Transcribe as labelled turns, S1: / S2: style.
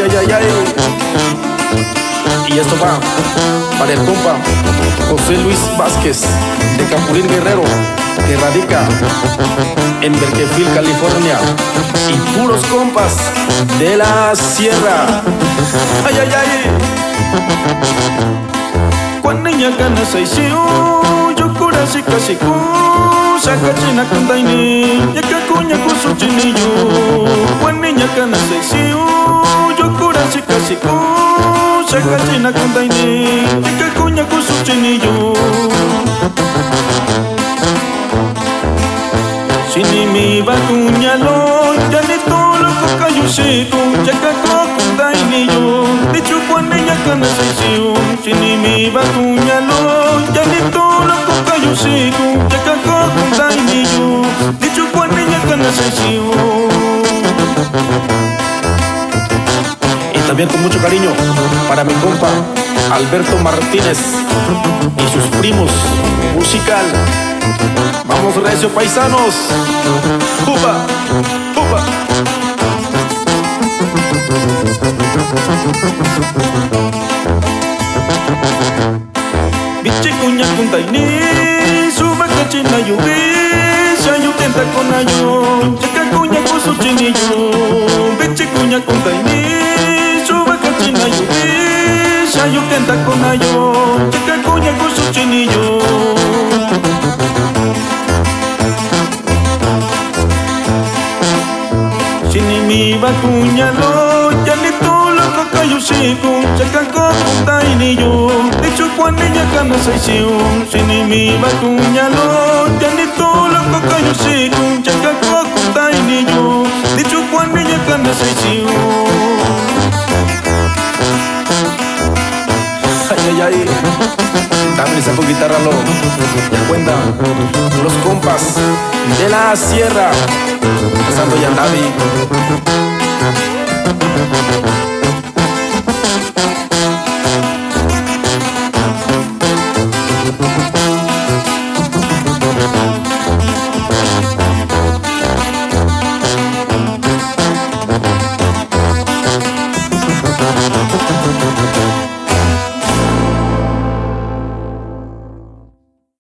S1: Ay, ay, ay, ay. Y esto va para el compa José Luis Vázquez de Capulín Guerrero, que radica en Berkeley, California, y puros compas de la sierra. Ay, ay, ay. Cuando niña cana se hizo, yo cura si casi saca china cantaini, ya que cuña con su chinillo. Cuando niña cana se hizo, yo cura si casi saca china cantaini, ya que cuña con su chinillo. Si ni mi va cuñalo, ya ni todo lo coca yo seco, ya que cantainillo. Dicho cuando niña cana se hizo, si ni mi va cuñalo, ya ni todo lo coca yo seco, ya que cantainillo. Dicho cuando niña cana se hizo. Y también con mucho cariño para mi compa Alberto Martínez y sus primos musical. Vamos recio, paisanos. ¡Juba! ¡Juba! Biche cuña kuntaini, suba cachina yubi, sayu tenta con ayo, checa cuña con su chinillo. Biche cuña kuntaini, suba cachina yubi, sayu tenta con ayo, checa cuña con su chinillo. Si ni mi va cuñalo, ya ni todo lo coca yo seco, checa containillo. Dicho cuando niña cana se hizo, si ni mi va cuñalo, ya ni todo lo coca yo seco, checa containillo. Dicho cuando niña cana se hizo. Ay, ay, ay. Dame esa guitarra, lo ya cuenta los compas de la sierra, pasando ya Navi.